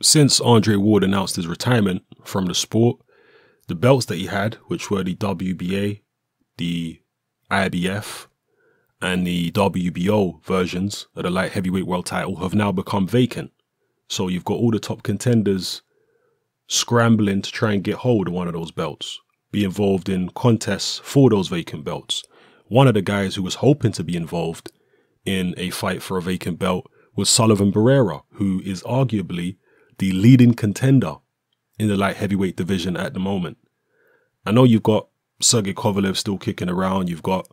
since Andre Ward announced his retirement from the sport, the belts that he had, which were the WBA, the IBF, and the WBO versions of the light heavyweight world title, have now become vacant. So you've got all the top contenders scrambling to try and get hold of one of those belts, be involved in contests for those vacant belts. One of the guys who was hoping to be involved in a fight for a vacant belt was Sullivan Barrera, who is arguably the leading contender in the light heavyweight division at the moment. I know you've got Sergey Kovalev still kicking around. You've got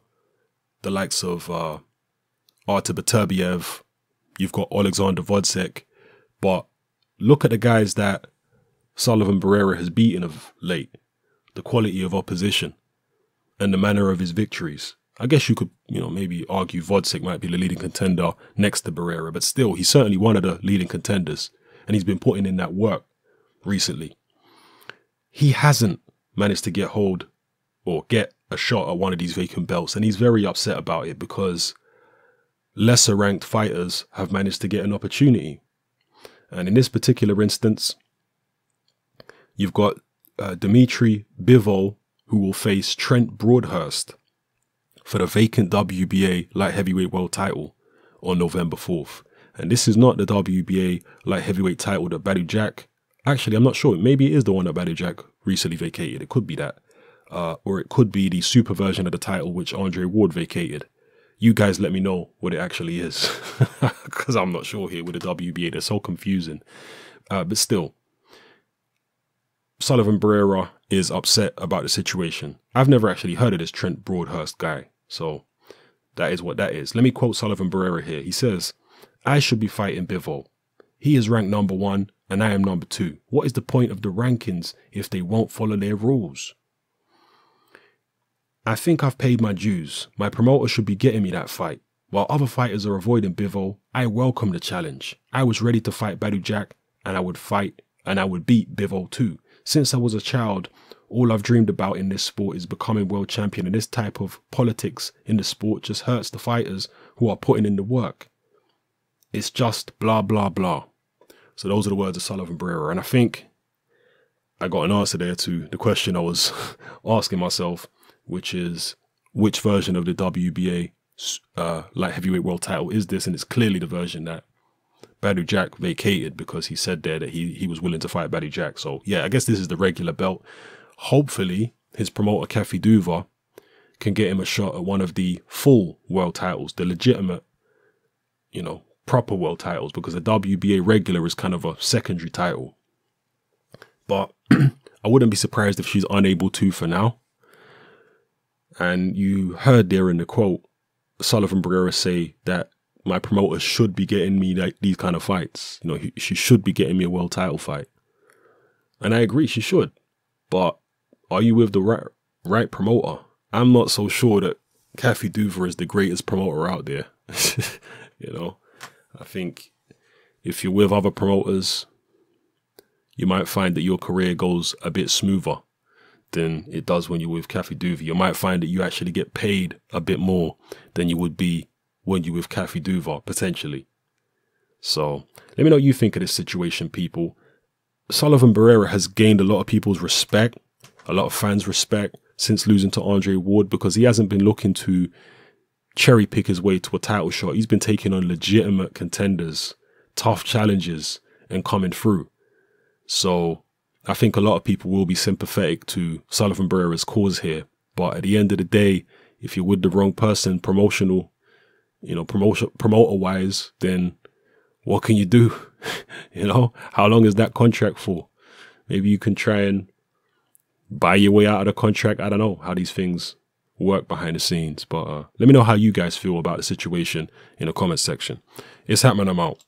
the likes of Artur Beterbiev. You've got Alexander Vodsek. But look at the guys that Sullivan Barrera has beaten of late. The quality of opposition and the manner of his victories. I guess you could, maybe argue Vodsek might be the leading contender next to Barrera, but still, he's certainly one of the leading contenders, and he's been putting in that work recently. He hasn't managed to get hold or get a shot at one of these vacant belts, and he's very upset about it because lesser ranked fighters have managed to get an opportunity. And in this particular instance, you've got Dmitry Bivol, who will face Trent Broadhurst for the vacant WBA light heavyweight world title on November 4th. And this is not the WBA light heavyweight title that Badou Jack, actually I'm not sure, maybe it is the one that Badou Jack recently vacated. It could be that. Or it could be the super version of the title which Andre Ward vacated. You guys let me know what it actually is, because I'm not sure here with the WBA. They're so confusing. But still, Sullivan Barrera is upset about the situation. I've never actually heard of this Trent Broadhurst guy, so that is what that is. Let me quote Sullivan Barrera here. He says, "I should be fighting Bivol. He is ranked number 1 and I am number 2. What is the point of the rankings if they won't follow their rules? I think I've paid my dues. My promoter should be getting me that fight. While other fighters are avoiding Bivol, I welcome the challenge. I was ready to fight Badou Jack, and I would fight and I would beat Bivol too. Since I was a child, all I've dreamed about in this sport is becoming world champion, and this type of politics in the sport just hurts the fighters who are putting in the work. It's just blah, blah, blah." So those are the words of Sullivan Barrera. And I think I got an answer there to the question I was asking myself, which is, which version of the WBA light heavyweight world title is this? And it's clearly the version that Badou Jack vacated, because he said there that he was willing to fight Badou Jack. So yeah, I guess this is the regular belt. Hopefully his promoter Kathy Duva can get him a shot at one of the full world titles, the legitimate, proper world titles, because the WBA regular is kind of a secondary title. But I wouldn't be surprised if she's unable to for now. And you heard there in the quote, Sullivan Barrera say that my promoter should be getting me these kind of fights. She should be getting me a world title fight. And I agree, she should. But are you with the right promoter? I'm not so sure that Kathy Duva is the greatest promoter out there. I think if you're with other promoters, you might find that your career goes a bit smoother than it does when you're with Kathy Duva. You might find that you actually get paid a bit more than you would be when you're with Kathy Duva, potentially. So let me know what you think of this situation, people. Sullivan Barrera has gained a lot of people's respect, a lot of fans' respect since losing to Andre Ward, because he hasn't been looking to cherry pick his way to a title shot. He's been taking on legitimate contenders, tough challenges, and coming through. So I think a lot of people will be sympathetic to Sullivan Barrera's cause here. But at the end of the day, if you're with the wrong person, promoter-wise, then what can you do? How long is that contract for? Maybe you can try and buy your way out of the contract. I don't know how these things work behind the scenes. But let me know how you guys feel about the situation in the comment section. It's Hatman, I'm out.